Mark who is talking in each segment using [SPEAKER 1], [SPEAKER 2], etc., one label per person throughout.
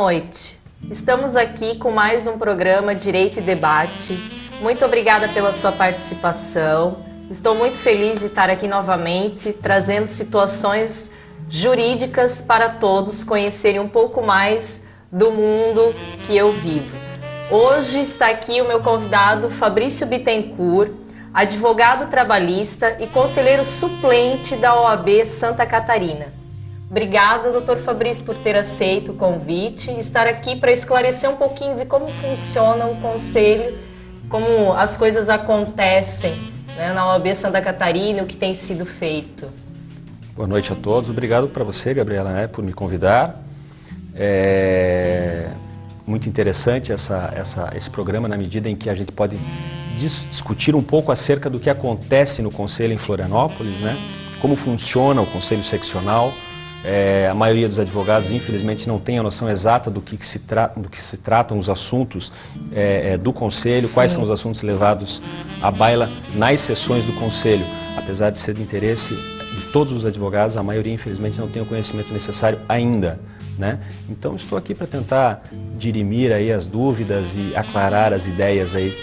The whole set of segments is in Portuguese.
[SPEAKER 1] noite. Estamos aqui com mais um programa Direito e Debate. Muito obrigada pela sua participação. Estou muito feliz de estar aqui novamente, trazendo situações jurídicas para todos conhecerem um pouco mais do mundo que eu vivo. Hoje está aqui o meu convidado Fabrício Bittencourt, advogado trabalhista e conselheiro suplente da OAB Santa Catarina. Obrigada, doutor Fabrício, por ter aceito o convite e estar aqui para esclarecer um pouquinho de como funciona o conselho, como as coisas acontecem, né, na OAB Santa Catarina, o que tem sido feito.
[SPEAKER 2] Boa noite a todos. Obrigado para você, Gabriela, né, por me convidar. É muito interessante esse programa, na medida em que a gente pode discutir um pouco acerca do que acontece no Conselho em Florianópolis, né? Como funciona o Conselho Seccional. A maioria dos advogados, infelizmente, não tem a noção exata do que se tratam os assuntos do Conselho, quais são os assuntos levados à baila nas sessões do Conselho. Apesar de ser de interesse de todos os advogados, a maioria, infelizmente, não tem o conhecimento necessário ainda, né? Então, estou aqui para tentar dirimir aí as dúvidas e aclarar as ideias aí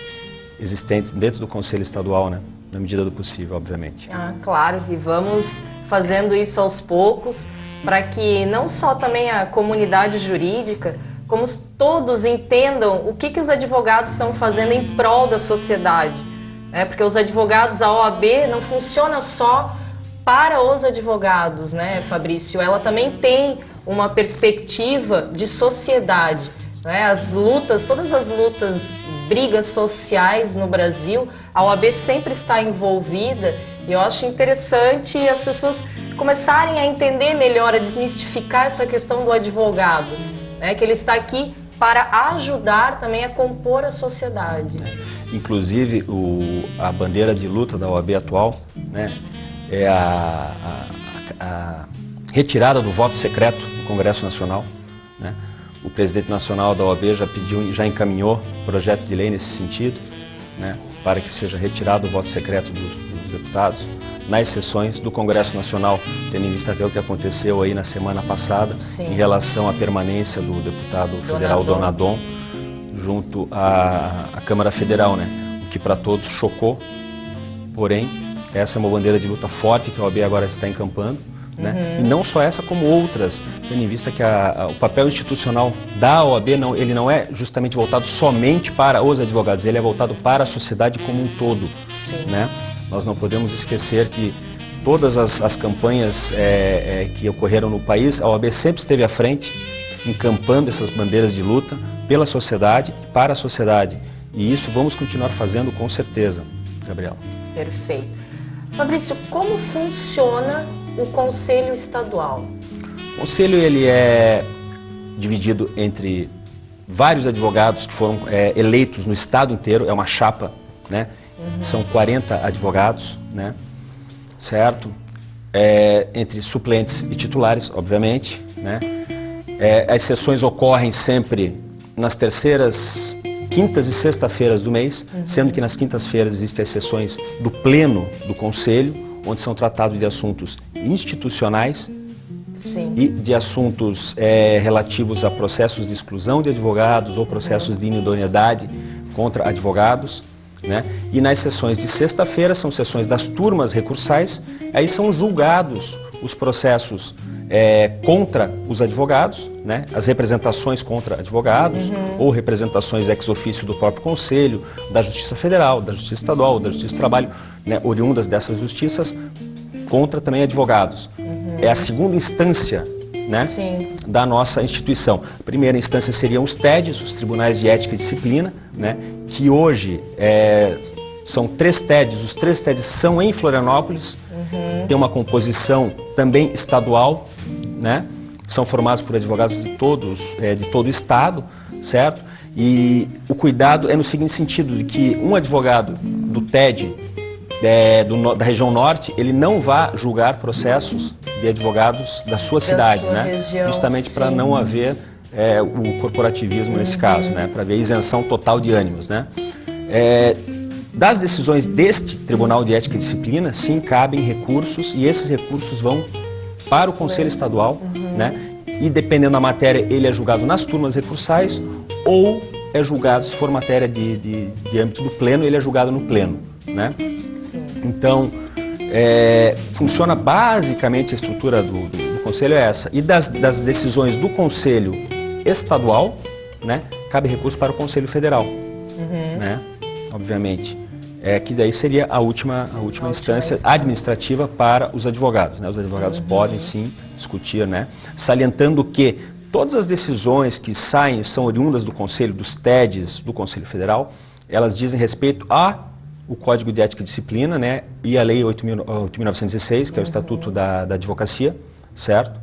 [SPEAKER 2] existentes dentro do Conselho Estadual, né? Na medida do possível, obviamente.
[SPEAKER 1] Claro, e vamos fazendo isso aos poucos, para que não só também a comunidade jurídica, como todos entendam o que os advogados estão fazendo em prol da sociedade. Porque os advogados, a OAB não funciona só para os advogados, né, Fabrício? Ela também tem uma perspectiva de sociedade. As lutas, todas as lutas, brigas sociais no Brasil, a OAB sempre está envolvida, e eu acho interessante as pessoas começarem a entender melhor, a desmistificar essa questão do advogado, né, que ele está aqui para ajudar também a compor a sociedade.
[SPEAKER 2] Inclusive, a bandeira de luta da OAB atual, né, é a retirada do voto secreto no Congresso Nacional, né? O presidente nacional da OAB já encaminhou projeto de lei nesse sentido, né, para que seja retirado o voto secreto dos deputados nas sessões do Congresso Nacional, tendo em vista até o que aconteceu aí na semana passada, em relação à permanência do deputado federal Donadon junto à Câmara Federal, né, o que para todos chocou. Porém, essa é uma bandeira de luta forte que a OAB agora está encampando, né? E não só essa, como outras, tendo em vista que o papel institucional da OAB ele não é justamente voltado somente para os advogados, ele é voltado para a sociedade como um todo, né? Nós não podemos esquecer que todas as campanhas que ocorreram no país, a OAB sempre esteve à frente, encampando essas bandeiras de luta pela sociedade, para a sociedade. E isso vamos continuar fazendo com certeza, Gabriela.
[SPEAKER 1] Perfeito. Fabrício, como funciona o Conselho Estadual?
[SPEAKER 2] O Conselho ele é dividido entre vários advogados que foram eleitos no estado inteiro, é uma chapa, né? São 40 advogados, né? Certo? Entre suplentes e titulares, obviamente, né? As sessões ocorrem sempre nas terceiras, quintas e sexta-feiras do mês, sendo que nas quintas-feiras existem as sessões do Pleno do Conselho, onde são tratados de assuntos institucionais e de assuntos relativos a processos de exclusão de advogados ou processos de inidoneidade contra advogados, né? E nas sessões de sexta-feira são sessões das turmas recursais, aí são julgados os processos contra os advogados, né? As representações contra advogados ou representações ex officio do próprio Conselho, da Justiça Federal, da Justiça Estadual, da Justiça do Trabalho, né? Oriundas dessas justiças contra também advogados. É a segunda instância, né, da nossa instituição. A primeira instância seriam os TEDs, os Tribunais de Ética e Disciplina, né, que hoje são 3 TEDs, os 3 TEDs são em Florianópolis, tem uma composição também estadual, né, são formados por advogados de todo o estado, certo? E o cuidado é no seguinte sentido, de que um advogado do TED da região norte, ele não vai julgar processos de advogados da sua cidade, né?
[SPEAKER 1] Região,
[SPEAKER 2] justamente para não haver o corporativismo nesse caso, né? Para haver isenção total de ânimos, né? Das decisões deste Tribunal de Ética e Disciplina, sim, cabem recursos, e esses recursos vão para o Conselho Estadual, né? e dependendo da matéria ele é julgado nas turmas recursais ou é julgado, se for matéria de âmbito do pleno, ele é julgado no pleno, né?
[SPEAKER 1] Sim.
[SPEAKER 2] Então, funciona basicamente a estrutura do Conselho é essa. E das decisões do Conselho Estadual, né, cabe recurso para o Conselho Federal, né? Obviamente. Que daí seria a última instância administrativa para os advogados, né? Os advogados podem sim discutir, né? Salientando que todas as decisões que saem são oriundas do Conselho, dos TEDs do Conselho Federal, elas dizem respeito ao Código de Ética e Disciplina, né? E a Lei 8.916, que é o Estatuto da Advocacia, certo?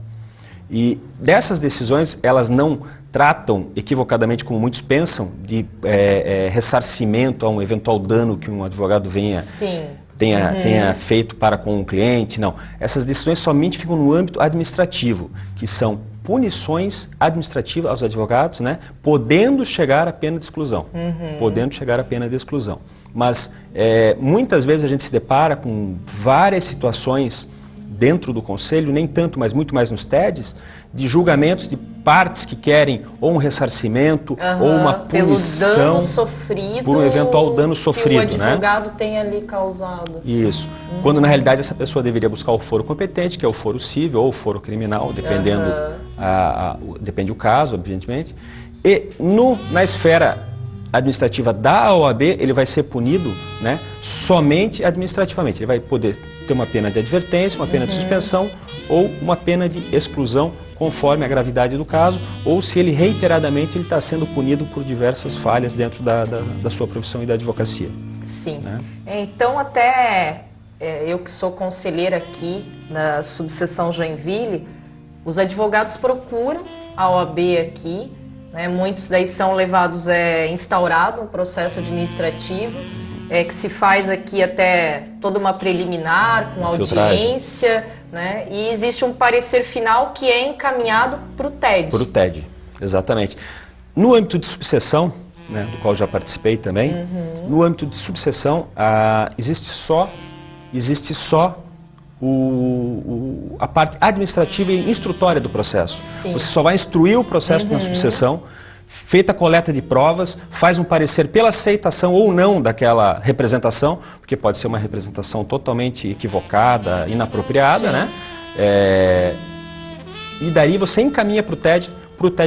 [SPEAKER 2] E dessas decisões, elas não tratam equivocadamente, como muitos pensam, de ressarcimento a um eventual dano que um advogado tenha feito para com um cliente, não. Essas decisões somente ficam no âmbito administrativo, que são punições administrativas aos advogados, né, podendo chegar à pena de exclusão. Podendo chegar à pena de exclusão. Mas muitas vezes a gente se depara com várias situações dentro do Conselho, nem tanto, mas muito mais nos TEDs, de julgamentos de partes que querem ou um ressarcimento ou uma punição
[SPEAKER 1] pelo dano sofrido,
[SPEAKER 2] por um eventual dano sofrido,
[SPEAKER 1] que o advogado tem ali causado.
[SPEAKER 2] Isso. Quando na realidade essa pessoa deveria buscar o foro competente, que é o foro civil ou o foro criminal, dependendo depende do caso, evidentemente. E na esfera administrativa da OAB, ele vai ser punido, né, somente administrativamente. Ele vai poder ter uma pena de advertência, uma pena de suspensão ou uma pena de exclusão, conforme a gravidade do caso, ou se ele reiteradamente está sendo punido por diversas falhas dentro da sua profissão e da advocacia.
[SPEAKER 1] Sim.
[SPEAKER 2] Né?
[SPEAKER 1] Então, até eu que sou conselheira aqui na subseção Joinville, os advogados procuram a OAB aqui, né? Muitos daí são levados, instaurado um processo administrativo, que se faz aqui até toda uma preliminar, com audiência, né? E existe um parecer final que é encaminhado para o TED. Para
[SPEAKER 2] o TED, exatamente. No âmbito de subseção, né, do qual já participei também, no âmbito de subseção existe só a parte administrativa e instrutória do processo.
[SPEAKER 1] Sim.
[SPEAKER 2] Você só vai instruir o processo na subseção, feita a coleta de provas, faz um parecer pela aceitação ou não daquela representação, porque pode ser uma representação totalmente equivocada, inapropriada, né? E daí você encaminha para o TED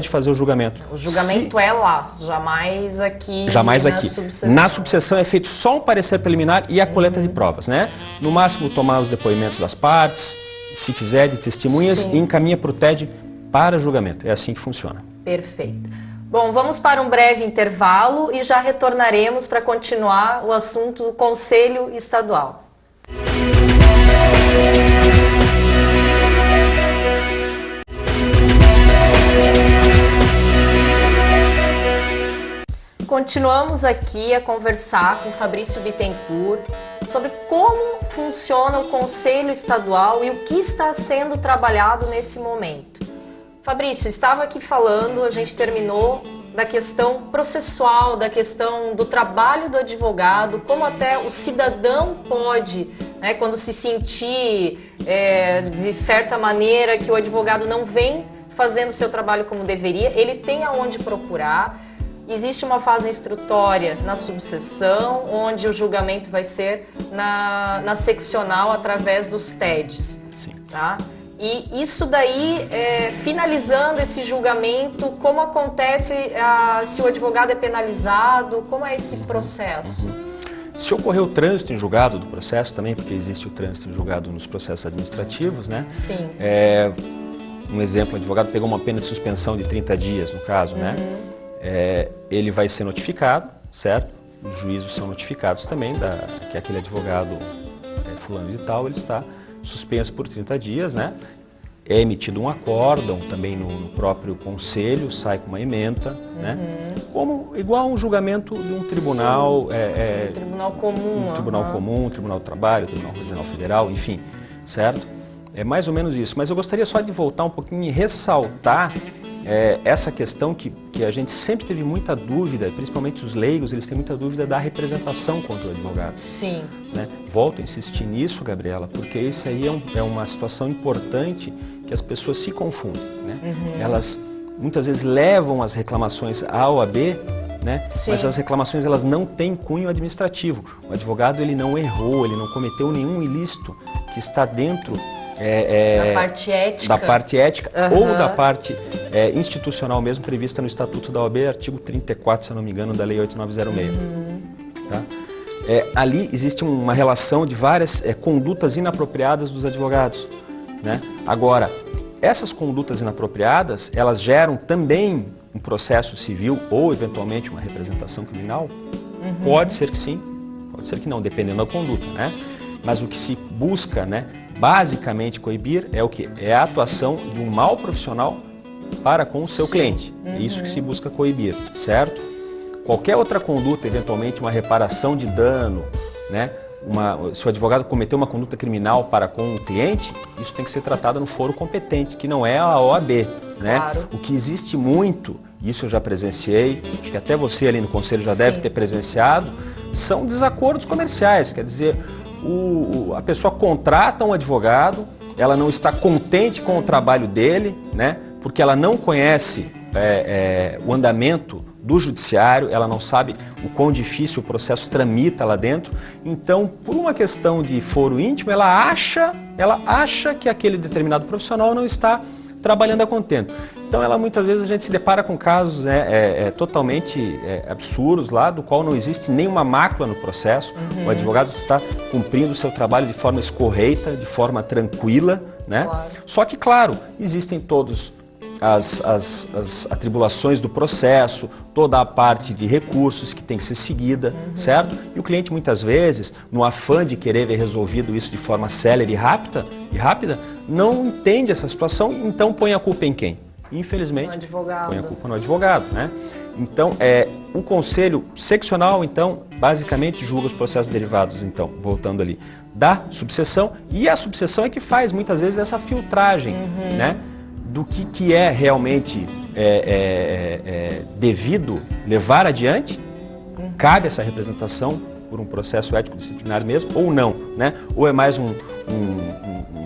[SPEAKER 2] fazer o julgamento.
[SPEAKER 1] O julgamento é lá, jamais aqui.
[SPEAKER 2] Jamais aqui. Na subseção é feito só um parecer preliminar e a coleta de provas, né? No máximo tomar os depoimentos das partes, se quiser, de testemunhas, e encaminha para o TED para julgamento. É assim que funciona.
[SPEAKER 1] Perfeito. Bom, vamos para um breve intervalo e já retornaremos para continuar o assunto do Conselho Estadual. Continuamos aqui a conversar com Fabrício Bittencourt sobre como funciona o Conselho Estadual e o que está sendo trabalhado nesse momento. Fabrício, estava aqui falando, a gente terminou da questão processual, da questão do trabalho do advogado, como até o cidadão pode, né, quando se sentir de certa maneira que o advogado não vem fazendo o seu trabalho como deveria, ele tem aonde procurar. Existe uma fase instrutória na subseção, onde o julgamento vai ser na seccional através dos TEDs.
[SPEAKER 2] Sim.
[SPEAKER 1] Tá? E isso daí, finalizando esse julgamento, como acontece, se o advogado é penalizado, como é esse processo?
[SPEAKER 2] Se ocorrer o trânsito em julgado do processo também, porque existe o trânsito em julgado nos processos administrativos, né?
[SPEAKER 1] Sim.
[SPEAKER 2] Um exemplo, o advogado pegou uma pena de suspensão de 30 dias, no caso, né? Ele vai ser notificado, certo? Os juízos são notificados também que aquele advogado fulano de tal, ele está suspenso por 30 dias, né? É emitido um acórdão também no próprio conselho, sai com uma ementa, né? Como igual a um julgamento de um tribunal,
[SPEAKER 1] um tribunal comum,
[SPEAKER 2] um tribunal comum, um tribunal do trabalho, tribunal regional federal, enfim, certo? É mais ou menos isso. Mas eu gostaria só de voltar um pouquinho e ressaltar essa questão que a gente sempre teve muita dúvida, principalmente os leigos, eles têm muita dúvida da representação contra o advogado.
[SPEAKER 1] Sim.
[SPEAKER 2] Né? Volto a insistir nisso, Gabriela, porque isso aí é uma situação importante que que as pessoas se confundem, né? Elas muitas vezes levam as reclamações à OAB, né? Mas as reclamações elas não têm cunho administrativo. O advogado ele não errou, ele não cometeu nenhum ilícito que está dentro
[SPEAKER 1] da parte ética,
[SPEAKER 2] ou da parte institucional mesmo prevista no Estatuto da OAB, artigo 34, se eu não me engano, da Lei 8906. Tá? Ali existe uma relação de várias condutas inapropriadas dos advogados, né? Agora, essas condutas inapropriadas, elas geram também um processo civil ou, eventualmente, uma representação criminal? Pode ser que sim, pode ser que não, dependendo da conduta, né? Mas o que se busca, né, basicamente coibir é o quê? É a atuação de um mau profissional para com o seu cliente. É isso que se busca coibir, certo? Qualquer outra conduta, eventualmente uma reparação de dano, né? Se o advogado cometeu uma conduta criminal para com o cliente, isso tem que ser tratado no foro competente, que não é a OAB, né?
[SPEAKER 1] Claro.
[SPEAKER 2] O que existe muito, isso eu já presenciei, acho que até você ali no conselho já deve ter presenciado, são desacordos comerciais, quer dizer, a pessoa contrata um advogado, ela não está contente com o trabalho dele, né? Porque ela não conhece o andamento do judiciário, ela não sabe o quão difícil o processo tramita lá dentro. Então, por uma questão de foro íntimo, ela acha que aquele determinado profissional não está trabalhando a contento. Então, muitas vezes a gente se depara com casos totalmente absurdos lá, do qual não existe nenhuma mácula no processo. O advogado está cumprindo o seu trabalho de forma escorreita, de forma tranquila, né?
[SPEAKER 1] Claro.
[SPEAKER 2] Só que, claro, existem todos as atribulações do processo, toda a parte de recursos que tem que ser seguida, certo? E o cliente muitas vezes, no afã de querer ver resolvido isso de forma célere e rápida, não entende essa situação, então põe a culpa em quem? Infelizmente, põe a culpa no advogado, né? Então, um conselho seccional, então, basicamente julga os processos derivados, então, voltando ali, da subseção, e a subseção é que faz muitas vezes essa filtragem, né? Do que é realmente devido levar adiante, cabe essa representação por um processo ético-disciplinar mesmo, ou não, né? Ou é mais um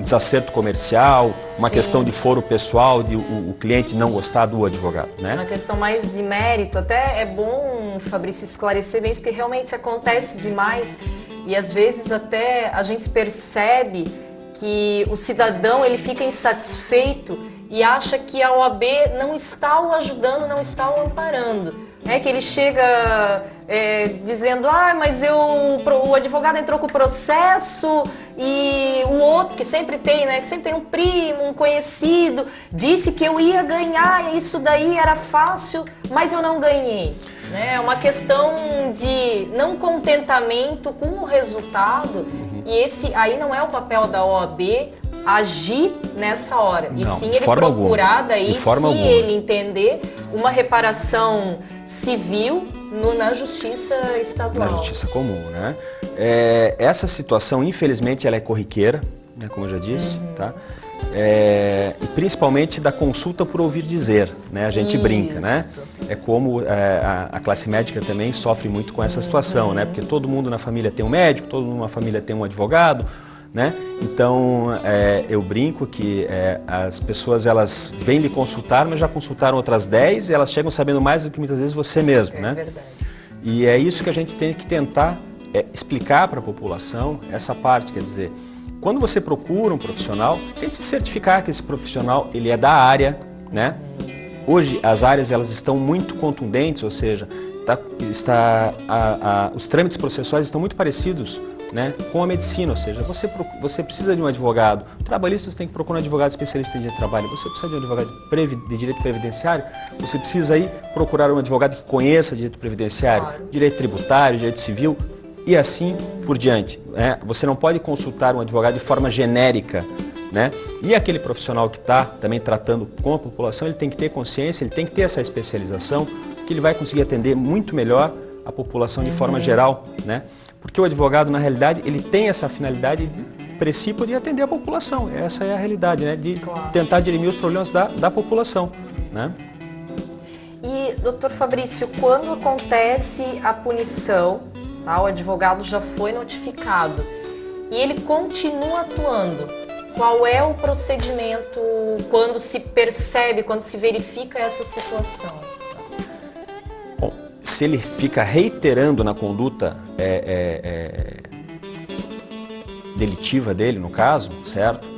[SPEAKER 2] desacerto comercial, uma questão de foro pessoal, de o cliente não gostar do advogado, né?
[SPEAKER 1] Uma questão mais de mérito, até é bom, Fabrício, esclarecer bem isso, porque realmente isso acontece demais e às vezes até a gente percebe que o cidadão ele fica insatisfeito e acha que a OAB não está o ajudando, não está o amparando. Que ele chega dizendo, mas o advogado entrou com o processo e o outro, que sempre tem, né, que sempre tem um primo, um conhecido, disse que eu ia ganhar, isso daí era fácil, mas eu não ganhei. É uma questão de não contentamento com o resultado e esse aí não é o papel da OAB agir nessa hora.
[SPEAKER 2] Não,
[SPEAKER 1] e sim ele procurar daí, se ele entender, uma reparação civil na justiça estadual.
[SPEAKER 2] Na justiça comum, né? Essa situação, infelizmente, ela é corriqueira, né, como eu já disse, tá? E principalmente da consulta por ouvir dizer, né? A gente brinca, né? É como a classe médica também sofre muito com essa situação, né? Porque todo mundo na família tem um médico, todo mundo na família tem um advogado, né? Então, eu brinco que as pessoas elas vêm lhe consultar, mas já consultaram outras 10 e elas chegam sabendo mais do que muitas vezes você mesmo, né?
[SPEAKER 1] Verdade.
[SPEAKER 2] E é isso que a gente tem que tentar explicar para a população, essa parte, quer dizer, quando você procura um profissional, tente se certificar que esse profissional ele é da área, né? Hoje as áreas elas estão muito contundentes, ou seja, os trâmites processuais estão muito parecidos, né, com a medicina, ou seja, você precisa de um advogado trabalhista, você tem que procurar um advogado especialista em direito de trabalho, você precisa de um advogado de direito previdenciário, você precisa aí procurar um advogado que conheça direito previdenciário, direito tributário, direito civil e assim por diante, né? Você não pode consultar um advogado de forma genérica, né? E aquele profissional que está também tratando com a população, ele tem que ter consciência, ele tem que ter essa especialização, que ele vai conseguir atender muito melhor a população de forma geral, né? Porque o advogado, na realidade, ele tem essa finalidade princípio de atender a população. Essa é a realidade, né? De tentar dirimir os problemas da população, né?
[SPEAKER 1] E, doutor Fabrício, quando acontece a punição, tá? O advogado já foi notificado e ele continua atuando, qual é o procedimento quando se percebe, quando se verifica essa situação?
[SPEAKER 2] Bom, se ele fica reiterando na conduta delitiva dele, no caso, certo?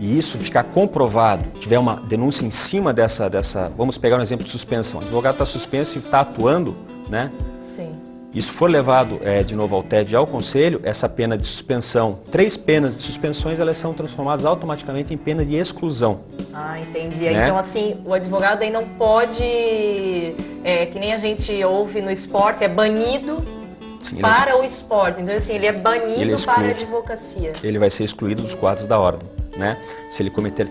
[SPEAKER 2] E isso ficar comprovado, tiver uma denúncia em cima dessa... Vamos pegar um exemplo de suspensão. O advogado está suspenso e está atuando, né?
[SPEAKER 1] Sim.
[SPEAKER 2] Isso for levado de novo ao TED e ao Conselho, essa pena de suspensão, 3 penas de suspensões, elas são transformadas automaticamente em pena de exclusão.
[SPEAKER 1] Ah, entendi.
[SPEAKER 2] Né?
[SPEAKER 1] Então, assim, o advogado aí não pode, que nem a gente ouve no esporte, é banido. Sim, para o esporte. Então, assim, ele é banido para a advocacia.
[SPEAKER 2] Ele vai ser excluído dos quadros da ordem, né? Se ele cometer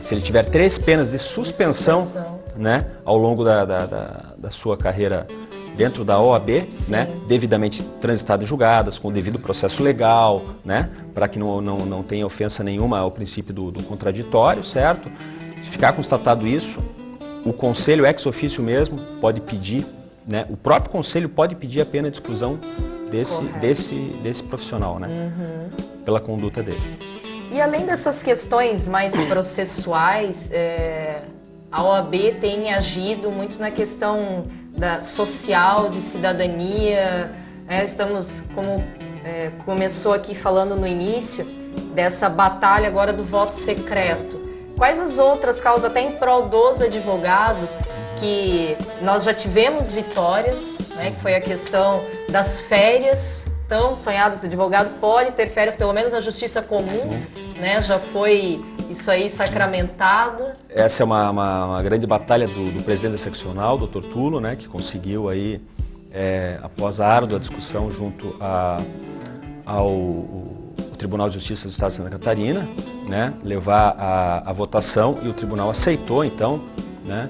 [SPEAKER 2] se ele tiver 3 penas de suspensão, né, ao longo da sua carreira dentro da OAB, né, devidamente transitadas e julgadas, com o devido processo legal, né, para que não tenha ofensa nenhuma ao princípio do contraditório, certo? Se ficar constatado isso, o Conselho ex officio mesmo pode pedir, né, o próprio Conselho pode pedir a pena de exclusão desse profissional, né, pela conduta dele.
[SPEAKER 1] E além dessas questões mais processuais, a OAB tem agido muito na questão social, de cidadania. Estamos, como começou aqui falando no início, dessa batalha agora do voto secreto. Quais as outras causas, até em prol dos advogados, que nós já tivemos vitórias, né, que foi a questão das férias, tão sonhado que o advogado pode ter férias, pelo menos na justiça comum, né, já foi isso aí sacramentado. Essa
[SPEAKER 2] é uma grande batalha do presidente da seccional, Dr. Tulo, né, que conseguiu aí, após a árdua discussão junto ao Tribunal de Justiça do Estado de Santa Catarina, né, levar a votação, e o tribunal aceitou, então, né,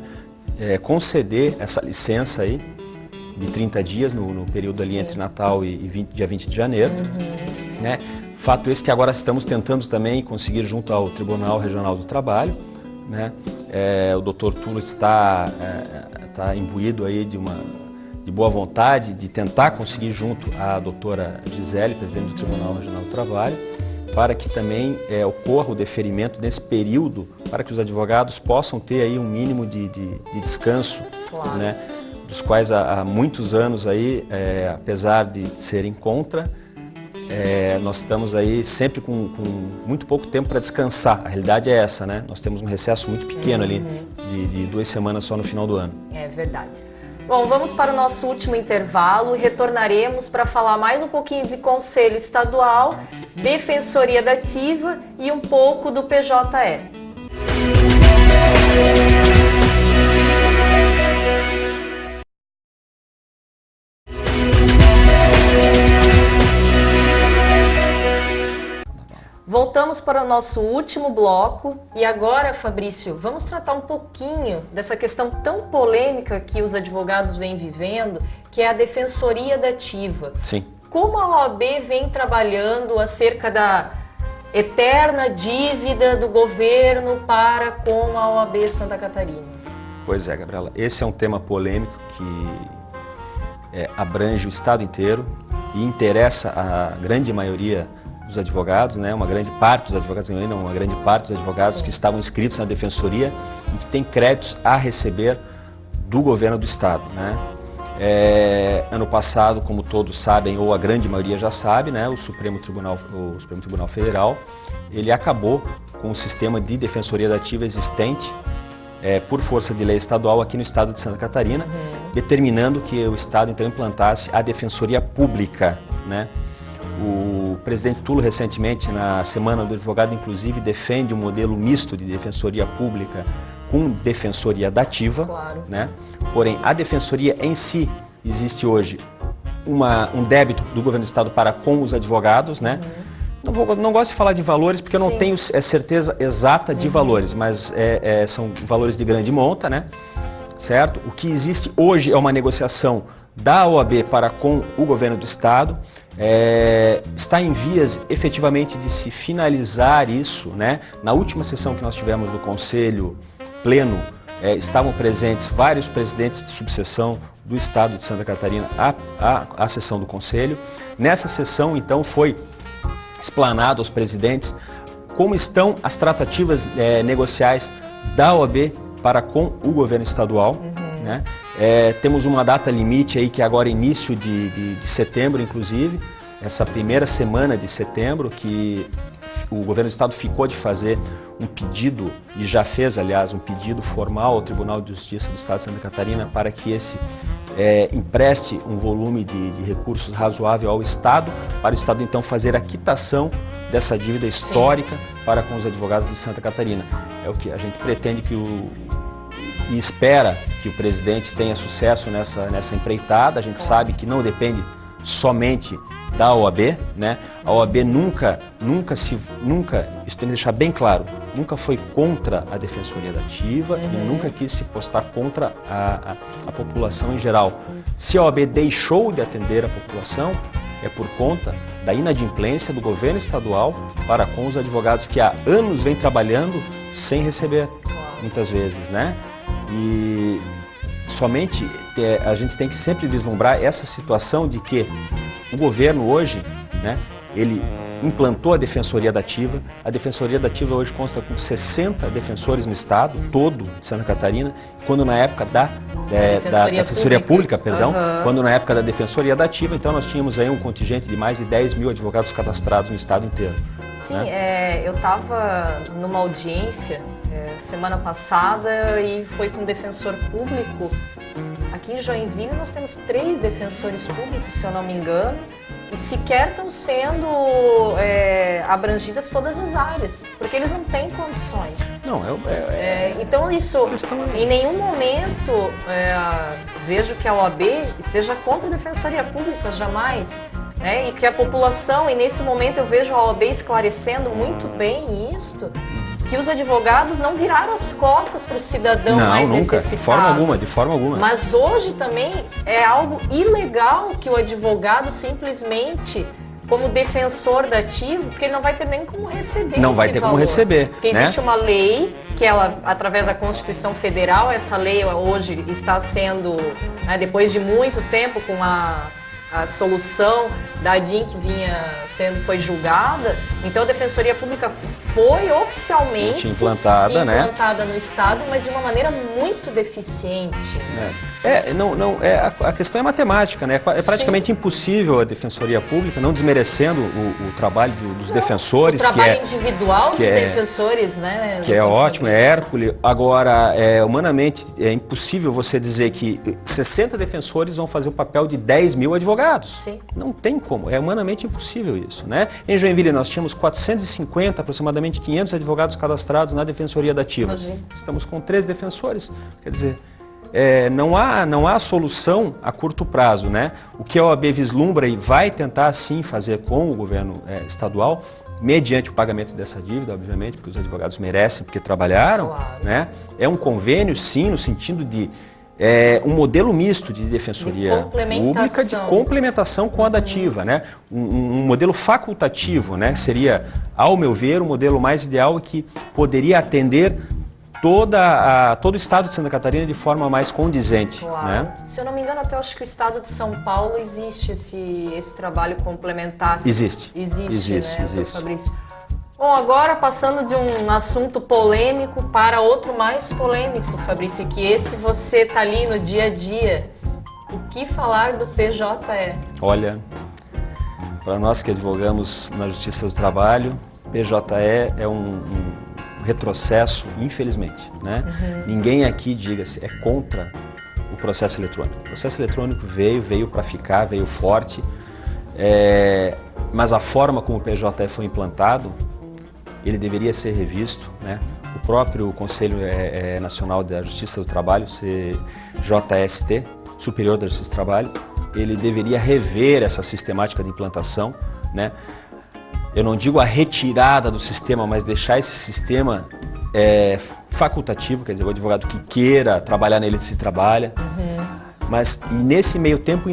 [SPEAKER 2] conceder essa licença aí de 30 dias no período ali entre Natal e dia 20 de janeiro. Né? Fato esse que agora estamos tentando também conseguir junto ao Tribunal Regional do Trabalho. Né? O Dr. Tulo está imbuído aí de boa vontade de tentar conseguir junto à doutora Gisele, presidente do Tribunal Regional do Trabalho, para que também ocorra o deferimento nesse período, para que os advogados possam ter aí um mínimo de descanso, claro, né? Dos quais há muitos anos aí, apesar de serem contra, nós estamos aí sempre com muito pouco tempo para descansar. A realidade é essa, né? Nós temos um recesso muito pequeno ali, de 2 semanas só no final do ano. É verdade. Bom, vamos para o nosso último intervalo e retornaremos para falar mais um pouquinho de Conselho Estadual, Defensoria da Ativa e um pouco do PJE. Voltamos para o nosso último bloco e agora, Fabrício, vamos tratar um pouquinho dessa questão tão polêmica que os advogados vêm vivendo, que é a Defensoria da Ativa. Sim. Como a OAB vem trabalhando acerca da eterna dívida do governo para com a OAB Santa Catarina? Pois é, Gabriela, esse é um tema polêmico que abrange o estado inteiro e interessa a grande maioria dos advogados, né? Uma grande parte dos advogados, não, uma grande parte dos advogados que estavam inscritos na Defensoria e que tem créditos a receber do governo do estado, né? Ano passado, como todos sabem, ou a grande maioria já sabe, né? O Supremo Tribunal Federal, ele acabou com o sistema de Defensoria da Ativa existente por força de lei estadual aqui no estado de Santa Catarina, determinando que o estado então implantasse a Defensoria Pública, né? O presidente Tulo, recentemente, na Semana do Advogado, inclusive, defende um modelo misto de defensoria pública com defensoria dativa. Claro. Né? Porém, a defensoria em si, existe hoje um débito do governo do estado para com os advogados. Né? Não gosto de falar de valores, porque eu não tenho certeza exata de valores, mas são valores de grande monta, né? Certo? O que existe hoje é uma negociação da OAB para com o governo do estado. Está em vias efetivamente de se finalizar isso, né? Na última sessão que nós tivemos do Conselho Pleno, estavam presentes vários presidentes de subseção do estado de Santa Catarina à sessão do Conselho. Nessa sessão, então, foi explanado aos presidentes como estão as tratativas negociais da OAB para com o governo estadual. Né? Temos uma data limite aí que é agora início de setembro, inclusive, essa primeira semana de setembro, que o governo do estado ficou de fazer um pedido, e já fez, aliás, um pedido formal ao Tribunal de Justiça do Estado de Santa Catarina para que esse empreste um volume de recursos razoável ao Estado, para o Estado então fazer a quitação dessa dívida histórica para com os advogados de Santa Catarina. É o que a gente pretende e espera que o presidente tenha sucesso nessa empreitada. A gente sabe que não depende somente da OAB, né? A OAB nunca, isso tem que deixar bem claro, nunca foi contra a Defensoria da Ativa e nunca quis se postar contra a população em geral. Se a OAB deixou de atender a população, é por conta da inadimplência do governo estadual para com os advogados que há anos vêm trabalhando sem receber, muitas vezes, né? E somente a gente tem que sempre vislumbrar essa situação de que o governo hoje, né, ele implantou a Defensoria da Ativa. A Defensoria da Ativa hoje consta com 60 defensores no estado todo de Santa Catarina, quando na época da Defensoria Pública, quando na época da Defensoria da Ativa, então nós tínhamos aí um contingente de mais de 10 mil advogados cadastrados no estado inteiro.
[SPEAKER 1] Sim,
[SPEAKER 2] né?
[SPEAKER 1] Eu estava numa audiência semana passada e foi com um defensor público. Aqui em Joinville nós temos 3 defensores públicos, se eu não me engano, e sequer estão sendo abrangidas todas as áreas, porque eles não têm condições.
[SPEAKER 2] Não,
[SPEAKER 1] então isso, em nenhum momento vejo que a OAB esteja contra a Defensoria Pública, jamais. E que a população, e nesse momento eu vejo a OAB esclarecendo muito bem isto, que os advogados não viraram as costas para o cidadão mais necessitado.
[SPEAKER 2] De forma alguma.
[SPEAKER 1] Mas hoje também é algo ilegal que o advogado simplesmente, como defensor da Ativa, porque ele não vai ter nem como receber
[SPEAKER 2] Não vai ter como receber.
[SPEAKER 1] Porque existe uma lei, que ela, através da Constituição Federal, essa lei hoje está sendo, depois de muito tempo, com a solução da ADIM que foi julgada, então a Defensoria Pública foi oficialmente implantada no Estado, mas de uma maneira muito deficiente.
[SPEAKER 2] A questão é matemática, né? É praticamente impossível a Defensoria Pública, não desmerecendo o trabalho dos defensores.
[SPEAKER 1] O trabalho individual dos defensores, né?
[SPEAKER 2] Que é ótimo, é Hércules. Agora, humanamente, é impossível você dizer que 60 defensores vão fazer o papel de 10 mil advogados.
[SPEAKER 1] Sim.
[SPEAKER 2] Não tem como, é humanamente impossível isso, né? Em Joinville nós tínhamos 450, aproximadamente 500 advogados cadastrados na Defensoria da Ativa.
[SPEAKER 1] Imagina.
[SPEAKER 2] Estamos com 3 defensores, quer dizer, não há solução a curto prazo, né? O que a OAB vislumbra e vai tentar sim fazer com o governo estadual, mediante o pagamento dessa dívida, obviamente, porque os advogados merecem, porque trabalharam, né? É um convênio, sim, no sentido de um modelo misto de defensoria pública, de complementação com a da Ativa, né? Um modelo facultativo, né? Seria, ao meu ver, o modelo mais ideal e que poderia atender todo o estado de Santa Catarina de forma mais condizente.
[SPEAKER 1] Claro.
[SPEAKER 2] Né?
[SPEAKER 1] Se eu não me engano, até acho que o estado de São Paulo existe esse trabalho complementar.
[SPEAKER 2] Existe,
[SPEAKER 1] né, Fabrício? Bom, agora passando de um assunto polêmico para outro mais polêmico, Fabrício, que esse você está ali no dia a dia. O que falar do PJE?
[SPEAKER 2] Olha, para nós que advogamos na Justiça do Trabalho, PJE é um retrocesso, infelizmente, né? Ninguém aqui, diga-se, é contra o processo eletrônico. O processo eletrônico veio para ficar, veio forte, mas a forma como o PJE foi implantado, ele deveria ser revisto, né? O próprio Conselho Nacional da Justiça do Trabalho, CJST, Superior da Justiça do Trabalho, ele deveria rever essa sistemática de implantação, né? Eu não digo a retirada do sistema, mas deixar esse sistema facultativo, quer dizer, o advogado que queira trabalhar nele se trabalha, mas e nesse meio tempo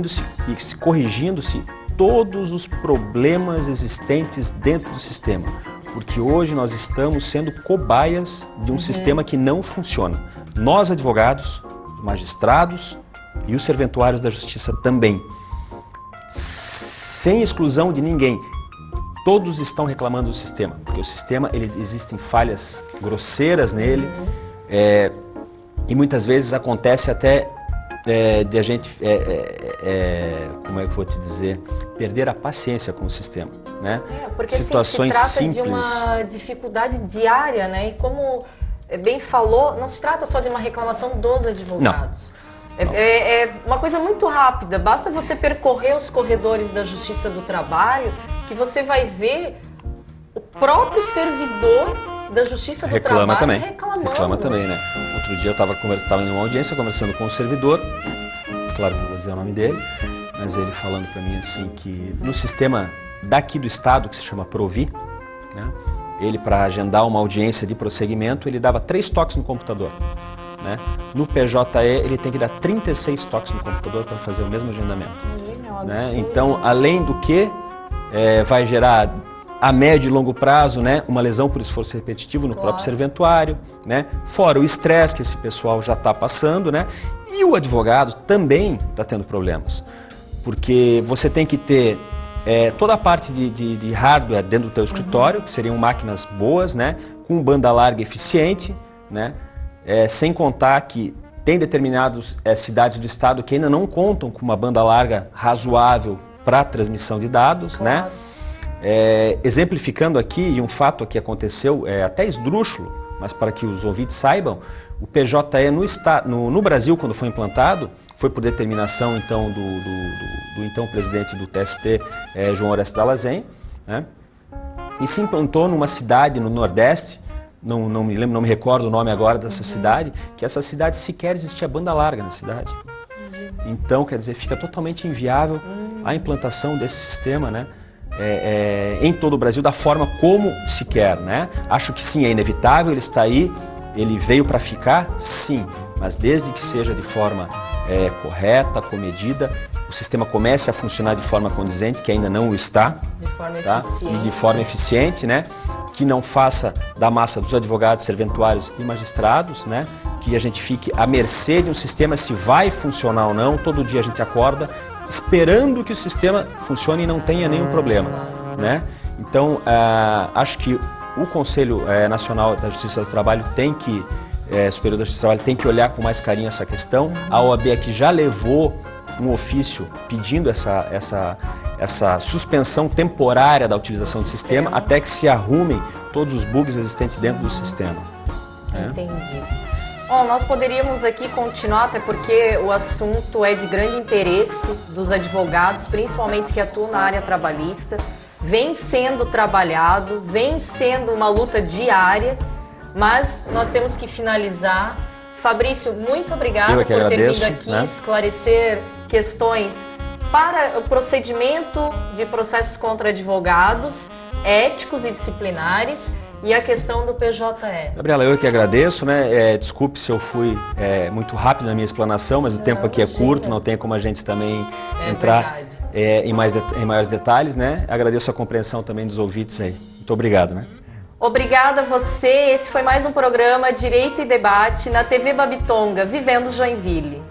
[SPEAKER 2] corrigindo-se todos os problemas existentes dentro do sistema. Porque hoje nós estamos sendo cobaias de um sistema que não funciona. Nós, advogados, magistrados e os serventuários da justiça também. Sem exclusão de ninguém. todos estão reclamando do sistema, porque o sistema, existem falhas grosseiras nele, e muitas vezes acontece até de a gente, como é que eu vou te dizer, perder a paciência com o sistema, né?
[SPEAKER 1] Porque situações assim, se trata simples, de uma dificuldade diária, né? E como bem falou, não se trata só de uma reclamação dos advogados. Não. É uma coisa muito rápida, basta você percorrer os corredores da Justiça do Trabalho que você vai ver o próprio servidor da Justiça do Trabalho reclamando.
[SPEAKER 2] Reclama também, né? Outro dia eu estava em uma audiência conversando com o servidor, claro que não vou dizer o nome dele, mas ele falando para mim assim que no sistema daqui do estado, que se chama Provi, né? Ele, para agendar uma audiência de prosseguimento, ele dava 3 toques no computador. Né? No PJE, ele tem que dar 36 toques no computador para fazer o mesmo agendamento. Né? Então, além do que, vai gerar a médio e longo prazo, né, uma lesão por esforço repetitivo no próprio serventuário, né? Fora o estresse que esse pessoal já está passando, né? E o advogado também está tendo problemas, porque você tem que ter toda a parte de hardware dentro do teu escritório, que seriam máquinas boas, né, com banda larga eficiente, né? Sem contar que tem determinadas cidades do estado que ainda não contam com uma banda larga razoável para transmissão de dados, né? Exemplificando aqui, e um fato que aconteceu, até esdrúxulo, mas para que os ouvintes saibam, o PJE no Brasil, quando foi implantado, foi por determinação então do então presidente do TST, João Horácio Dallazen, né? E se implantou numa cidade no Nordeste, não me recordo o nome agora dessa cidade, que essa cidade sequer existia banda larga na cidade. Então, quer dizer, fica totalmente inviável a implantação desse sistema, né? Em todo o Brasil, da forma como se quer, né? Acho que sim, é inevitável, ele está aí, ele veio para ficar, sim, mas desde que seja de forma correta, comedida, o sistema comece a funcionar de forma condizente, que ainda não o está,
[SPEAKER 1] de forma
[SPEAKER 2] eficiente. E de forma eficiente, né? Que não faça da massa dos advogados, serventuários e magistrados, né? Que a gente fique à mercê de um sistema se vai funcionar ou não. Todo dia a gente acorda esperando que o sistema funcione e não tenha nenhum problema, né? Então, acho que o Conselho Nacional da Justiça do Trabalho Superior da Justiça do Trabalho tem que olhar com mais carinho essa questão. A OAB aqui já levou um ofício pedindo essa suspensão temporária da utilização do sistema até que se arrumem todos os bugs existentes dentro do sistema.
[SPEAKER 1] Entendi. Bom, nós poderíamos aqui continuar, até porque o assunto é de grande interesse dos advogados, principalmente que atuam na área trabalhista. Vem sendo trabalhado, vem sendo uma luta diária, mas nós temos que finalizar. Fabrício, muito obrigada por ter vindo aqui esclarecer questões para o procedimento de processos contra advogados, éticos e disciplinares, e a questão do PJE.
[SPEAKER 2] Gabriela, eu que agradeço, né? Desculpe se eu fui muito rápido na minha explanação, mas o tempo aqui é curto, não tem como a gente também entrar em maiores detalhes, né? Agradeço a compreensão também dos ouvintes aí. Muito obrigado, né?
[SPEAKER 1] Obrigada a você. Esse foi mais um programa Direito e Debate na TV Babitonga, Vivendo Joinville.